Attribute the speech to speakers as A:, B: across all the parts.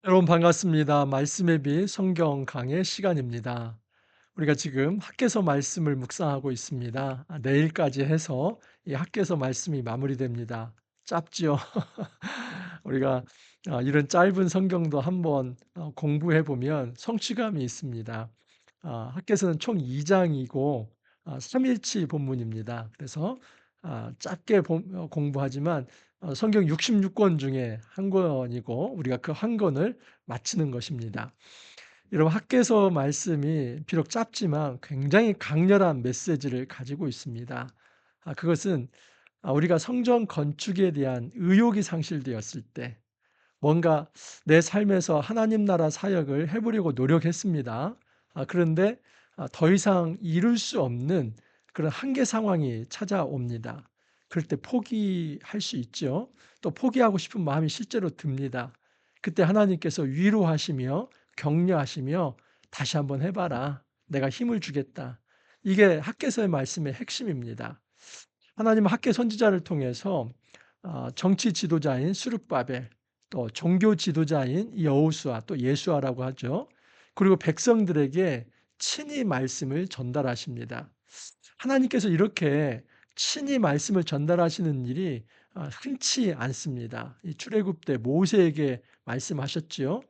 A: 여러분 반갑습니다. 말씀의 빛 성경 강의 시간입니다. 우리가 지금 학개서 말씀을 묵상하고 있습니다. 내일까지 해서 이 학개서 말씀이 마무리됩니다. 짧지요? 우리가 이런 짧은 성경도 한번 공부해 보면 성취감이 있습니다. 학개서는 총 2 장이고 3 일치 본문입니다. 그래서 짧게 공부하지만 성경 66권 중에 한 권이고 우리가 그 한 권을 마치는 것입니다. 여러분 학개서 말씀이 비록 짧지만 굉장히 강렬한 메시지를 가지고 있습니다. 그것은 우리가 성전 건축에 대한 의욕이 상실되었을 때 뭔가 내 삶에서 하나님 나라 사역을 해 보려고 노력했습니다. 그런데 더 이상 이룰 수 없는 그런 한계 상황이 찾아옵니다. 그럴 때 포기할 수 있죠. 또 포기하고 싶은 마음이 실제로 듭니다. 그때 하나님께서 위로하시며 격려하시며 "다시 한번 해 봐라. 내가 힘을 주겠다." 이게 학개서의 말씀의 핵심입니다. 하나님은 학개 선지자를 통해서 정치 지도자인 수르바벨, 또 종교 지도자인 여호수아, 또 예수아라고 하죠. 그리고 백성들에게 친히 말씀을 전달하십니다. 하나님께서 이렇게 친히 말씀을 전달하시는 일이 흔치 않습니다. 이 출애굽 때 모세에게 말씀하셨지요.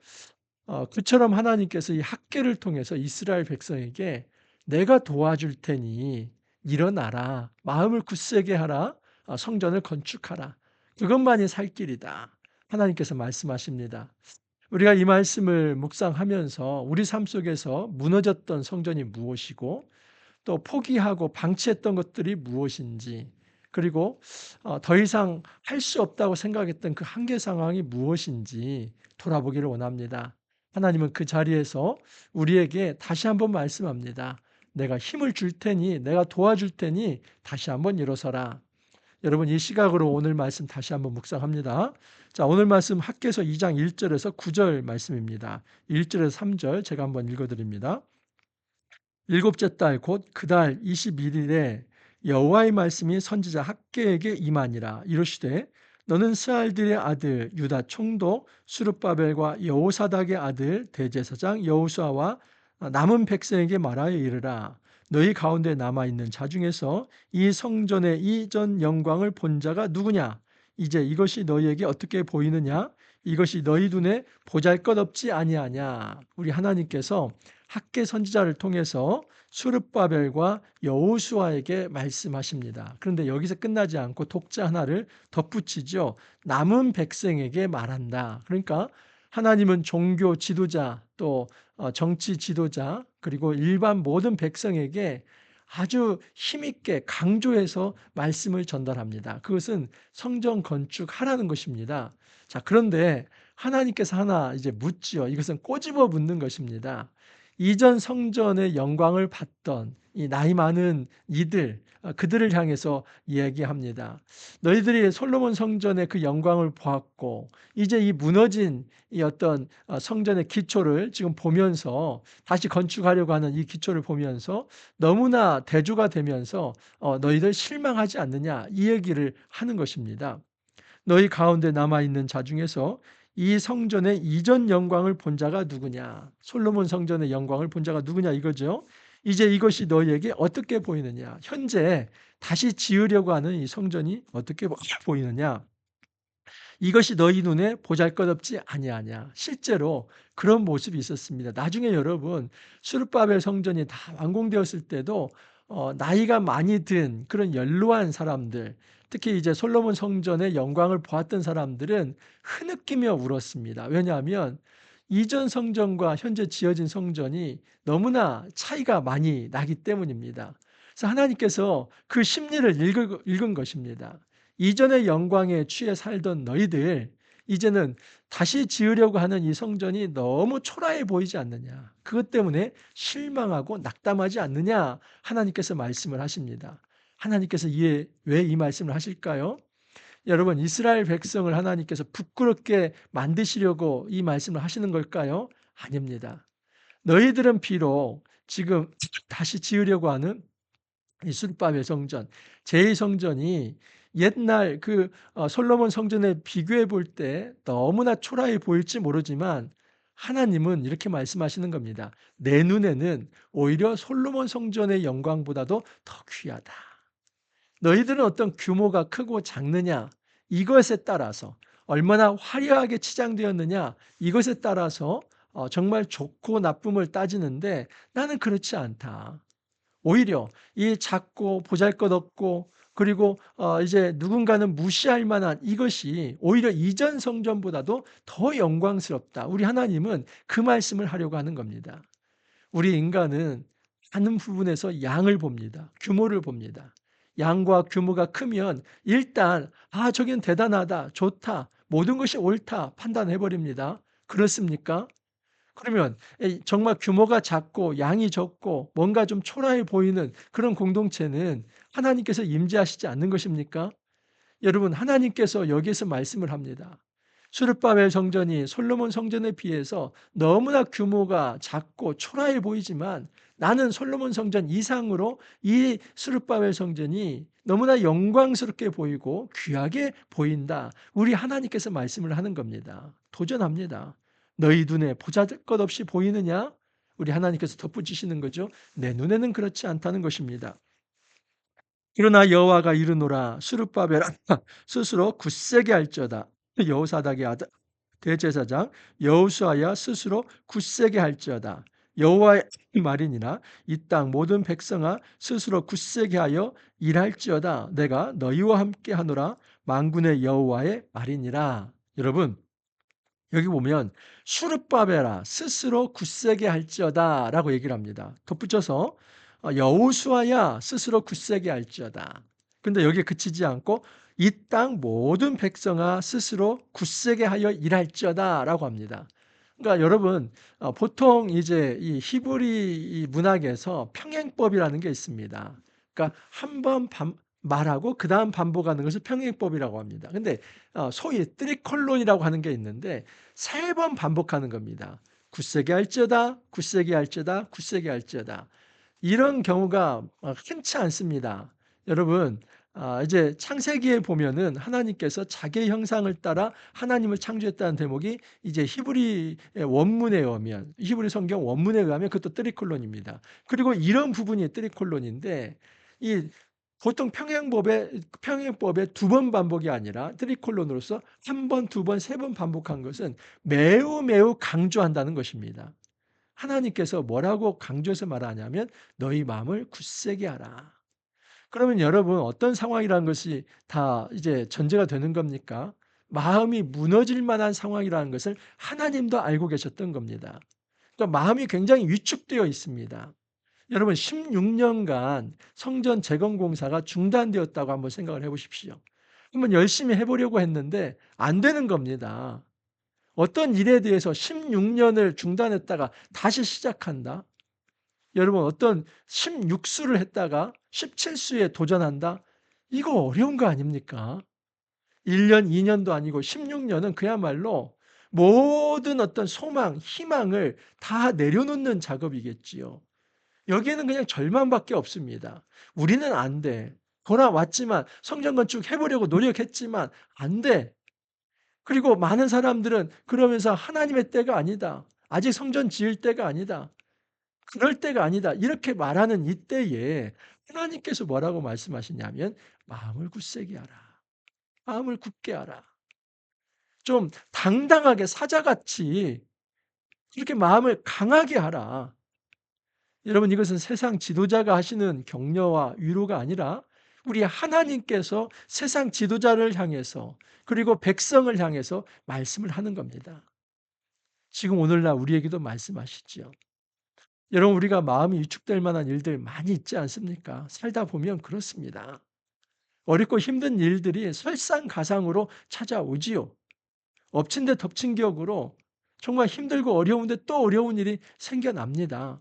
A: 그처럼 하나님께서 이 학개를 통해서 이스라엘 백성에게 "내가 도와줄 테니 일어나라. 마음을 굳세게 하라. 성전을 건축하라. 그것만이 살 길이다." 하나님께서 말씀하십니다. 우리가 이 말씀을 묵상하면서 우리 삶 속에서 무너졌던 성전이 무엇이고 또 포기하고 방치했던 것들이 무엇인지, 그리고 더 이상 할 수 없다고 생각했던 그 한계 상황이 무엇인지 돌아보기를 원합니다. 하나님은 그 자리에서 우리에게 다시 한번 말씀합니다. "내가 힘을 줄 테니, 내가 도와줄 테니 다시 한번 일어서라." 여러분 이 시각으로 오늘 말씀 다시 한번 묵상합니다. 자, 오늘 말씀 학개서 2장 1 절에서 9절 말씀입니다. 1 절에서 3절 제가 한번 읽어 드립니다. 일곱째 달 곧 그 달 21 일에 여호와의 말씀이 선지자 학개에게 임하니라. 이르시되 너는 스알들의 아들 유다 총독 수룹바벨과 여호사닥의 아들 대제사장 여호수아와 남은 백성에게 말하여 이르라. 너희 가운데 남아 있는 자 중에서 이 성전의 이전 영광을 본 자가 누구냐? 이제 이것이 너희에게 어떻게 보이느냐? 이것이 너희 눈에 보잘것없지 아니하냐? 우리 하나님께서 학개 선지자를 통해서 수르바벨과 여호수아에게 말씀하십니다. 그런데 여기서 끝나지 않고 독자 하나를 덧붙이죠. 남은 백성에게 말한다. 그러니까 하나님은 종교 지도자, 또 정치 지도자, 그리고 일반 모든 백성에게 아주 힘있게 강조해서 말씀을 전달합니다. 그것은 성전 건축하라는 것입니다. 자, 그런데 하나님께서 하나 이제 묻지요. 이것은 꼬집어 묻는 것입니다. 이전 성전의 영광을 봤던 이 나이 많은 이들, 그들을 향해서 이야기합니다. "너희들이 솔로몬 성전의 그 영광을 보았고 이제 이 무너진 이 어떤 성전의 기초를 지금 보면서 다시 건축하려고 하는 이 기초를 보면서 너무나 대조가 되면서 너희들 실망하지 않느냐." 이 얘기를 하는 것입니다. "너희 가운데 남아 있는 자 중에서 이 성전의 이전 영광을 본 자가 누구냐?" 솔로몬 성전의 영광을 본 자가 누구냐 이거죠. "이제 이것이 너희에게 어떻게 보이느냐?" 현재 다시 지으려고 하는 이 성전이 어떻게 보이느냐? "이것이 너희 눈에 보잘것없지 아니하냐." 실제로 그런 모습이 있었습니다. 나중에 여러분 수르바벨 성전이 다 완공되었을 때도 나이가 많이 든 그런 연로한 사람들, 특히 이제 솔로몬 성전의 영광을 보았던 사람들은 흐느끼며 울었습니다. 왜냐하면 이전 성전과 현재 지어진 성전이 너무나 차이가 많이 나기 때문입니다. 그래서 하나님께서 그 심리를 읽은 것입니다. "이전의 영광에 취해 살던 너희들 이제는 다시 지으려고 하는 이 성전이 너무 초라해 보이지 않느냐. 그것 때문에 실망하고 낙담하지 않느냐." 하나님께서 말씀을 하십니다. 하나님께서 왜 이 말씀을 하실까요? 여러분 이스라엘 백성을 하나님께서 부끄럽게 만드시려고 이 말씀을 하시는 걸까요? 아닙니다. 너희들은 비록 지금 다시 지으려고 하는 이 수르바벨 성전, 제2 성전이 옛날 그 솔로몬 성전에 비교해 볼 때 너무나 초라해 보일지 모르지만 하나님은 이렇게 말씀하시는 겁니다. "내 눈에는 오히려 솔로몬 성전의 영광보다도 더 귀하다." 너희들은 어떤 규모가 크고 작느냐 이것에 따라서 얼마나 화려하게 치장되었느냐 이것에 따라서 정말 좋고 나쁨을 따지는데 나는 그렇지 않다. 오히려 이 작고 보잘것없고 그리고 이제 누군가는 무시할 만한 이것이 오히려 이전 성전보다도 더 영광스럽다. 우리 하나님은 그 말씀을 하려고 하는 겁니다. 우리 인간은 많은 부분에서 양을 봅니다. 규모를 봅니다. 양과 규모가 크면 일단 '아 저긴 대단하다. 좋다. 모든 것이 옳다.' 판단해 버립니다. 그렇습니까? 그러면 정말 규모가 작고 양이 적고 뭔가 좀 초라해 보이는 그런 공동체는 하나님께서 임재하시지 않는 것입니까? 여러분 하나님께서 여기에서 말씀을 합니다. 수르바벨 성전이 솔로몬 성전에 비해서 너무나 규모가 작고 초라해 보이지만 나는 솔로몬 성전 이상으로 이 수르바벨 성전이 너무나 영광스럽게 보이고 귀하게 보인다. 우리 하나님께서 말씀을 하는 겁니다. 도전합니다. 너희 눈에 보잘것없이 보이느냐? 우리 하나님께서 덧붙이시는 거죠. 내 눈에는 그렇지 않다는 것입니다. 그러나 여호와가 이르노라 수르바벨아 스스로 굳세게 할지어다. 여호사닥의 아들 대제사장 여호수아야 스스로 굳세게 할지어다. 여호와의 말이니라 이 땅 모든 백성아 스스로 굳세게 하여 일할지어다. 내가 너희와 함께 하노라 만군의 여호와의 말이니라. 여러분 여기 보면 "수르바벨아 스스로 굳세게 할지어다."라고 얘기를 합니다. 덧붙여서 "여호수아야 스스로 굳세게 할지어다." 근데 여기에 그치지 않고 "이 땅 모든 백성아 스스로 굳세게 하여 일할지어다."라고 합니다. 그러니까 여러분 보통 이제 이 히브리 이 문학에서 평행법이라는 게 있습니다. 그러니까 한 번 말하고 그다음 반복하는 것을 평행법이라고 합니다. 근데 소위 트리콜론이라고 하는 게 있는데 3번 반복하는 겁니다. "굳세게 할지어다. 굳세게 할지어다. 굳세게 할지어다." 이런 경우가 흔치 않습니다. 여러분 이제 창세기에 보면은 하나님께서 자기의 형상을 따라 하나님을 창조했다는 대목이 이제 히브리의 원문에 의하면 히브리 성경 원문에 의하면 그것도 트리콜론입니다. 그리고 이런 부분이 트리콜론인데 이 보통 평행법에 2번 반복이 아니라 트리콜론으로서 1 번, 2 번, 3번 반복한 것은 매우 매우 강조한다는 것입니다. 하나님께서 뭐라고 강조해서 말하냐면 "너희 마음을 굳세게 하라." 그러면 여러분 어떤 상황이라는 것이 다 이제 전제가 되는 겁니까? 마음이 무너질 만한 상황이라는 것을 하나님도 알고 계셨던 겁니다. 그러니까 마음이 굉장히 위축되어 있습니다. 여러분 16 년간 성전 재건 공사가 중단되었다고 한번 생각을 해 보십시오. 한번 열심히 해 보려고 했는데 안 되는 겁니다. 어떤 일에 대해서 16 년을 중단했다가 다시 시작한다? 여러분 어떤 16수를 했다가 17수에 도전한다? 이거 어려운 거 아닙니까? 1 년, 2 년도 아니고 16 년은 그야말로 모든 어떤 소망, 희망을 다 내려놓는 작업이겠지요. 여기에는 그냥 절망밖에 없습니다. '우리는 안 돼. 돌아왔지만 성전 건축 해 보려고 노력했지만 안 돼.' 그리고 많은 사람들은 그러면서 '하나님의 때가 아니다. 아직 성전 지을 때가 아니다. 그럴 때가 아니다.' 이렇게 말하는 이때에 하나님께서 뭐라고 말씀하시냐면 "마음을 굳세게 하라. 마음을 굳게 하라." 좀 당당하게 사자같이 그렇게 마음을 강하게 하라. 여러분 이것은 세상 지도자가 하시는 격려와 위로가 아니라 우리 하나님께서 세상 지도자를 향해서 그리고 백성을 향해서 말씀을 하는 겁니다. 지금 오늘날 우리에게도 말씀하시지요. 여러분 우리가 마음이 위축될 만한 일들 많이 있지 않습니까? 살다 보면 그렇습니다. 어렵고 힘든 일들이 설상가상으로 찾아오지요. 엎친 데 덮친 격으로 정말 힘들고 어려운데 또 어려운 일이 생겨납니다.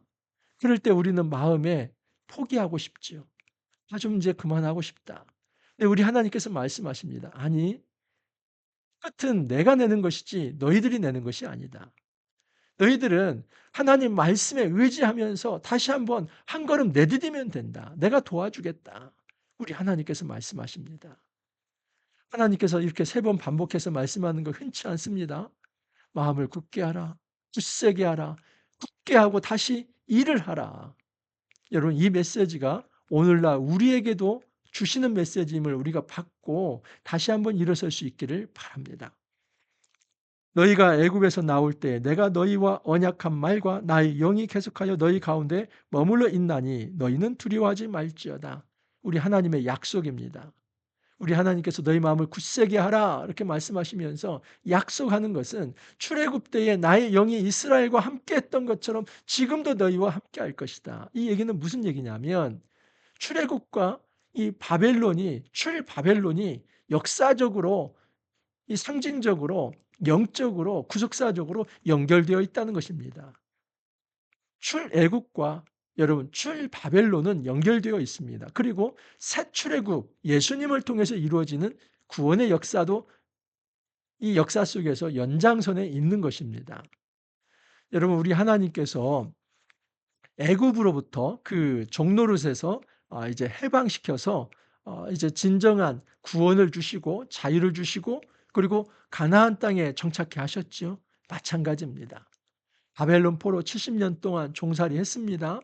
A: 그럴 때 우리는 마음에 포기하고 싶지요. '아 좀 이제 그만하고 싶다.' 근데 우리 하나님께서 말씀하십니다. "아니 끝은 내가 내는 것이지 너희들이 내는 것이 아니다. 너희들은 하나님 말씀에 의지하면서 다시 한번 한 걸음 내디디면 된다. 내가 도와주겠다." 우리 하나님께서 말씀하십니다. 하나님께서 이렇게 3번 반복해서 말씀하는 거 흔치 않습니다. "마음을 굳게 하라. 굳세게 하라. 굳게 하고 다시 일을 하라. 여러분 이 메시지가 오늘날 우리에게도 주시는 메시지임을 우리가 받고 다시 한번 일어설 수 있기를 바랍니다. 너희가 애굽에서 나올 때 내가 너희와 언약한 말과 나의 영이 계속하여 너희 가운데 머물러 있나니 너희는 두려워하지 말지어다. 우리 하나님의 약속입니다. 우리 하나님께서 너희 마음을 굳세게 하라 이렇게 말씀하시면서 약속하는 것은 출애굽 때에 나의 영이 이스라엘과 함께 했던 것처럼 지금도 너희와 함께 할 것이다. 이 얘기는 무슨 얘기냐면 출애굽과 이 바벨론이 출바벨론이 역사적으로 이 상징적으로 영적으로 구속사적으로 연결되어 있다는 것입니다. 출애굽과 여러분 출바벨론은 연결되어 있습니다. 그리고 새 출애굽 예수님을 통해서 이루어지는 구원의 역사도 이 역사 속에서 연장선에 있는 것입니다. 여러분 우리 하나님께서 애굽으로부터 그 종노릇에서 이제 해방시켜서 이제 진정한 구원을 주시고 자유를 주시고 그리고 가나안 땅에 정착케 하셨지요. 마찬가지입니다. 바벨론 포로 70년 동안 종살이 했습니다.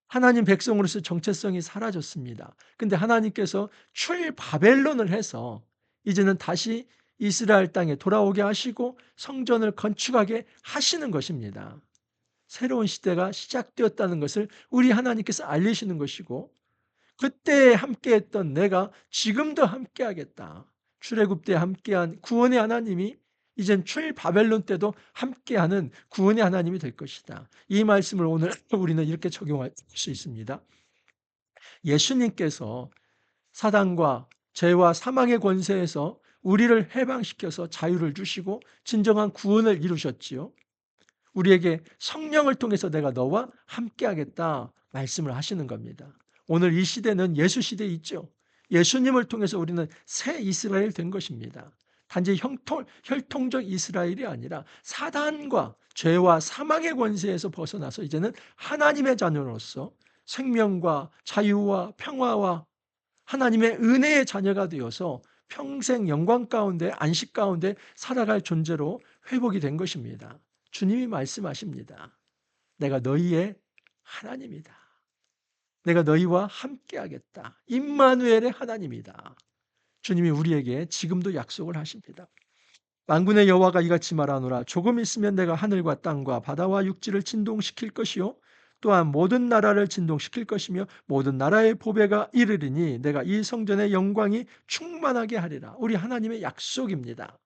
A: 하나님 백성으로서 정체성이 사라졌습니다. 근데 하나님께서 출바벨론을 해서 이제는 다시 이스라엘 땅에 돌아오게 하시고 성전을 건축하게 하시는 것입니다. 새로운 시대가 시작되었다는 것을 우리 하나님께서 알리시는 것이고 그때 함께했던 내가 지금도 함께하겠다. 출애굽 때 함께한 구원의 하나님이 이젠 출바벨론 때도 함께하는 구원의 하나님이 될 것이다. 이 말씀을 오늘 우리는 이렇게 적용할 수 있습니다. 예수님께서 사단과 죄와 사망의 권세에서 우리를 해방시켜서 자유를 주시고 진정한 구원을 이루셨지요. 우리에게 성령을 통해서 내가 너와 함께하겠다 말씀을 하시는 겁니다. 오늘 이 시대는 예수 시대에 있죠. 예수님을 통해서 우리는 새 이스라엘 된 것입니다. 단지 혈통적 이스라엘이 아니라 사단과 죄와 사망의 권세에서 벗어나서 이제는 하나님의 자녀로서 생명과 자유와 평화와 하나님의 은혜의 자녀가 되어서 평생 영광 가운데 안식 가운데 살아갈 존재로 회복이 된 것입니다. 주님이 말씀하십니다. 내가 너희의 하나님이다. 내가 너희와 함께하겠다. 임마누엘의 하나님이다. 주님이 우리에게 지금도 약속을 하십니다. 만군의 여호와가 이같이 말하노라. 조금 있으면 내가 하늘과 땅과 바다와 육지를 진동시킬 것이요 또한 모든 나라를 진동시킬 것이며 모든 나라의 보배가 이르리니 내가 이 성전의 영광이 충만하게 하리라. 우리 하나님의 약속입니다.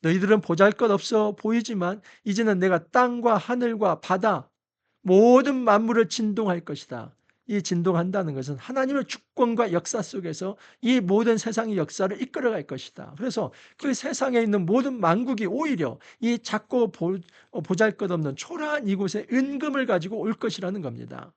A: 너희들은 보잘것없어 보이지만 이제는 내가 땅과 하늘과 바다 모든 만물을 진동할 것이다. 이 진동한다는 것은 하나님의 주권과 역사 속에서 이 모든 세상의 역사를 이끌어갈 것이다. 그래서 그 세상에 있는 모든 만국이 오히려 이 작고 보잘것없는 초라한 이곳에 은금을 가지고 올 것이라는 겁니다.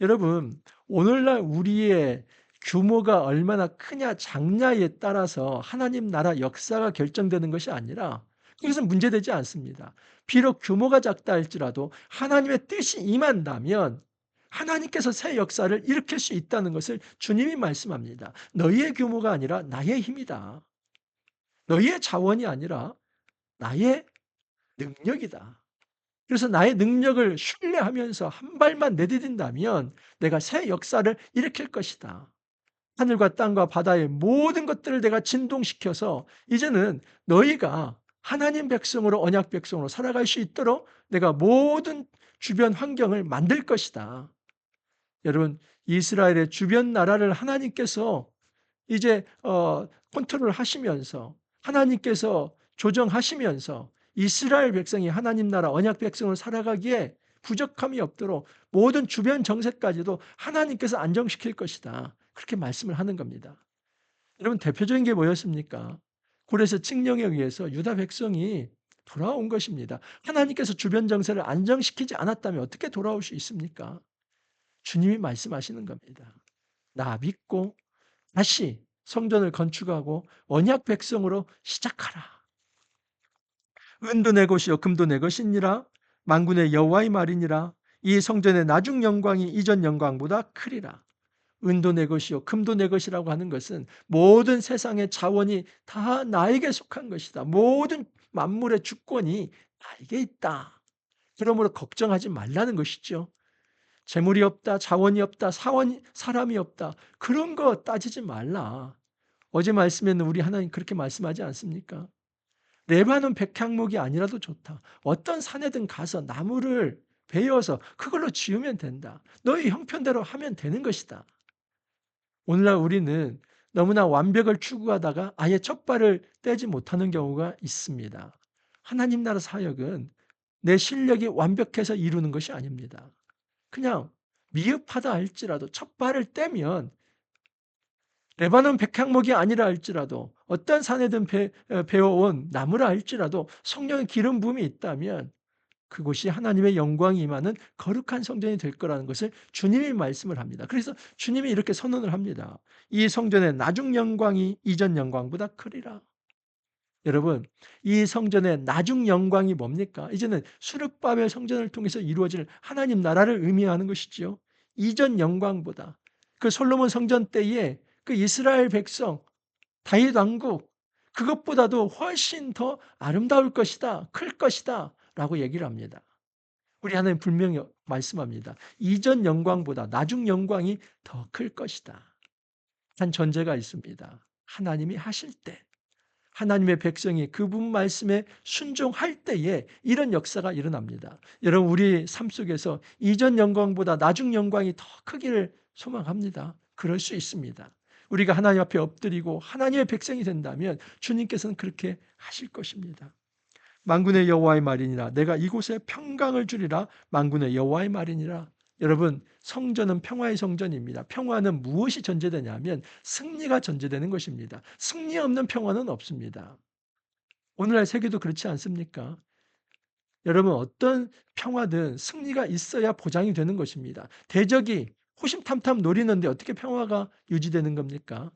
A: 여러분 오늘날 우리의 규모가 얼마나 크냐 작냐에 따라서 하나님 나라 역사가 결정되는 것이 아니라 그것은 문제되지 않습니다. 비록 규모가 작다 할지라도 하나님의 뜻이 임한다면 하나님께서 새 역사를 일으킬 수 있다는 것을 주님이 말씀합니다. 너희의 규모가 아니라 나의 힘이다. 너희의 자원이 아니라 나의 능력이다. 그래서 나의 능력을 신뢰하면서 한 발만 내디딘다면 내가 새 역사를 일으킬 것이다. 하늘과 땅과 바다의 모든 것들을 내가 진동시켜서 이제는 너희가 하나님 백성으로 언약 백성으로 살아갈 수 있도록 내가 모든 주변 환경을 만들 것이다. 여러분 이스라엘의 주변 나라를 하나님께서 이제 컨트롤 하시면서 하나님께서 조정하시면서 이스라엘 백성이 하나님 나라 언약 백성으로 살아가기에 부족함이 없도록 모든 주변 정세까지도 하나님께서 안정시킬 것이다. 그렇게 말씀을 하는 겁니다. 여러분 대표적인 게 뭐였습니까? 고레스 칙령에 의해서 유다 백성이 돌아온 것입니다. 하나님께서 주변 정세를 안정시키지 않았다면 어떻게 돌아올 수 있습니까? 주님이 말씀하시는 겁니다. 나 믿고 다시 성전을 건축하고 언약 백성으로 시작하라. 은도 내 것이요 금도 내 것이니라. 만군의 여호와의 말이니라. 이 성전의 나중 영광이 이전 영광보다 크리라. 은도 내 것이요 금도 내 것이라고 하는 것은 모든 세상의 자원이 다 나에게 속한 것이다. 모든 만물의 주권이 나에게 있다. 그러므로 걱정하지 말라는 것이죠. 재물이 없다, 자원이 없다, 사람이 없다. 그런 거 따지지 말라. 어제 말씀에는 우리 하나님 그렇게 말씀하지 않습니까? 레바논 백향목이 아니라도 좋다. 어떤 산에든 가서 나무를 베어서 그걸로 지으면 된다. 너의 형편대로 하면 되는 것이다. 오늘날 우리는 너무나 완벽을 추구하다가 아예 첫 발을 떼지 못하는 경우가 있습니다. 하나님 나라 사역은 내 실력이 완벽해서 이루는 것이 아닙니다. 그냥 미흡하다 할지라도 첫 발을 떼면 레바논 백향목이 아니라 할지라도 어떤 산에든 배워온 나무라 할지라도 성령의 기름 부음이 있다면 그곳이 하나님의 영광이 임하는 거룩한 성전이 될 거라는 것을 주님이 말씀을 합니다. 그래서 주님이 이렇게 선언을 합니다. 이 성전의 나중 영광이 이전 영광보다 크리라. 여러분, 이 성전의 나중 영광이 뭡니까? 이제는 수르바벨 성전을 통해서 이루어질 하나님 나라를 의미하는 것이지요. 이전 영광보다 그 솔로몬 성전 때에 그 이스라엘 백성 다윗 왕국 그것보다도 훨씬 더 아름다울 것이다. 클 것이다. 라고 얘기를 합니다. 우리 하나님 분명히 말씀합니다. 이전 영광보다 나중 영광이 더 클 것이다. 한 전제가 있습니다. 하나님이 하실 때 하나님의 백성이 그분 말씀에 순종할 때에 이런 역사가 일어납니다. 여러분 우리 삶 속에서 이전 영광보다 나중 영광이 더 크기를 소망합니다. 그럴 수 있습니다. 우리가 하나님 앞에 엎드리고 하나님의 백성이 된다면 주님께서는 그렇게 하실 것입니다. 만군의 여호와의 말이니라 내가 이곳에 평강을 주리라 만군의 여호와의 말이니라. 여러분 성전은 평화의 성전입니다. 평화는 무엇이 전제되냐면 승리가 전제되는 것입니다. 승리 없는 평화는 없습니다. 오늘날 세계도 그렇지 않습니까? 여러분 어떤 평화든 승리가 있어야 보장이 되는 것입니다. 대적이 호심탐탐 노리는데 어떻게 평화가 유지되는 겁니까?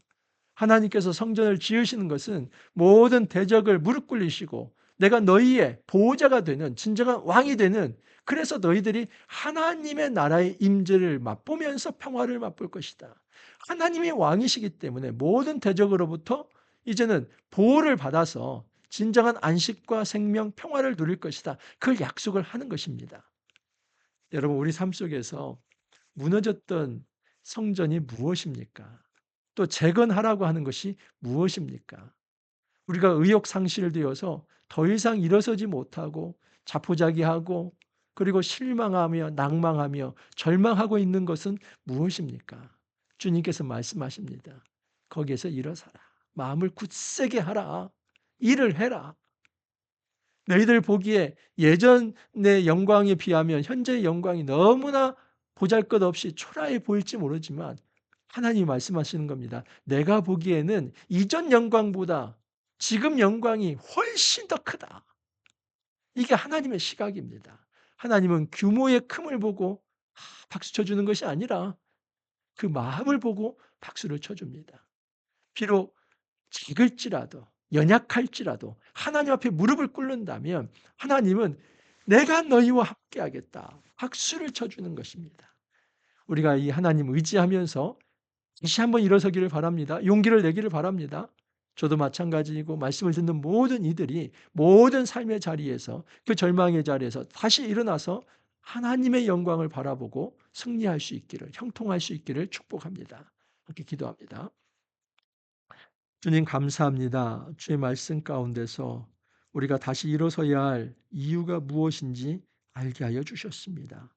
A: 하나님께서 성전을 지으시는 것은 모든 대적을 무릎 꿇리시고 내가 너희의 보호자가 되는 진정한 왕이 되는 그래서 너희들이 하나님의 나라의 임재를 맛보면서 평화를 맛볼 것이다. 하나님이 왕이시기 때문에 모든 대적으로부터 이제는 보호를 받아서 진정한 안식과 생명, 평화를 누릴 것이다. 그걸 약속을 하는 것입니다. 여러분 우리 삶 속에서 무너졌던 성전이 무엇입니까? 또 재건하라고 하는 것이 무엇입니까? 우리가 의욕상실되어서 더 이상 일어서지 못하고 자포자기하고 그리고 실망하며 낭망하며 절망하고 있는 것은 무엇입니까? 주님께서 말씀하십니다. 거기에서 일어서라. 마음을 굳세게 하라. 일을 해라. 너희들 보기에 예전의 영광에 비하면 현재의 영광이 너무나 보잘것없이 초라해 보일지 모르지만 하나님이 말씀하시는 겁니다. 내가 보기에는 이전 영광보다 지금 영광이 훨씬 더 크다. 이게 하나님의 시각입니다. 하나님은 규모의 큼을 보고 박수 쳐주는 것이 아니라 그 마음을 보고 박수를 쳐줍니다. 비록 작을지라도 연약할지라도 하나님 앞에 무릎을 꿇는다면 하나님은 내가 너희와 함께하겠다. 박수를 쳐주는 것입니다. 우리가 이 하나님 의지하면서 다시 한번 일어서기를 바랍니다. 용기를 내기를 바랍니다. 저도 마찬가지이고 말씀을 듣는 모든 이들이 모든 삶의 자리에서 그 절망의 자리에서 다시 일어나서 하나님의 영광을 바라보고 승리할 수 있기를 형통할 수 있기를 축복합니다. 이렇게 기도합니다. 주님 감사합니다. 주의 말씀 가운데서 우리가 다시 일어서야 할 이유가 무엇인지 알게 하여 주셨습니다.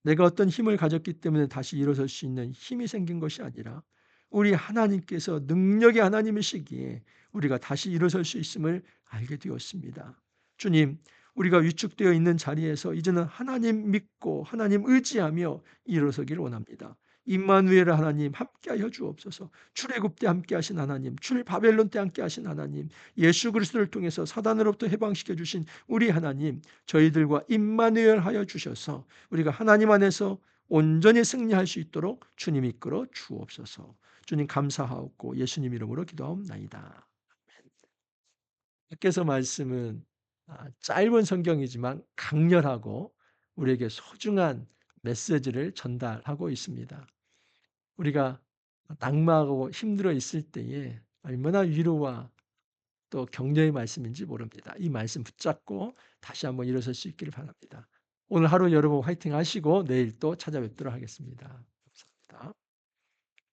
A: 내가 어떤 힘을 가졌기 때문에 다시 일어설 수 있는 힘이 생긴 것이 아니라 우리 하나님께서 능력의 하나님이시기에 우리가 다시 일어설 수 있음을 알게 되었습니다. 주님, 우리가 위축되어 있는 자리에서 이제는 하나님 믿고 하나님 의지하며 일어서기를 원합니다. 임마누엘 하나님 함께하여 주옵소서. 출애굽 때 함께하신 하나님, 출바벨론 때 함께하신 하나님, 예수 그리스도를 통해서 사단으로부터 해방시켜 주신 우리 하나님, 저희들과 임마누엘 하여 주셔서 우리가 하나님 안에서 온전히 승리할 수 있도록 주님 이끌어 주옵소서. 주님 감사하옵고 예수님 이름으로 기도하옵나이다. 밖에서 말씀은 짧은 성경이지만 강렬하고 우리에게 소중한 메시지를 전달하고 있습니다. 우리가 낙마하고 힘들어 있을 때에 얼마나 위로와 또 격려의 말씀인지 모릅니다. 이 말씀 붙잡고 다시 한번 일어설 수 있기를 바랍니다. 오늘 하루 여러분 화이팅 하시고 내일 또 찾아뵙도록 하겠습니다. 감사합니다.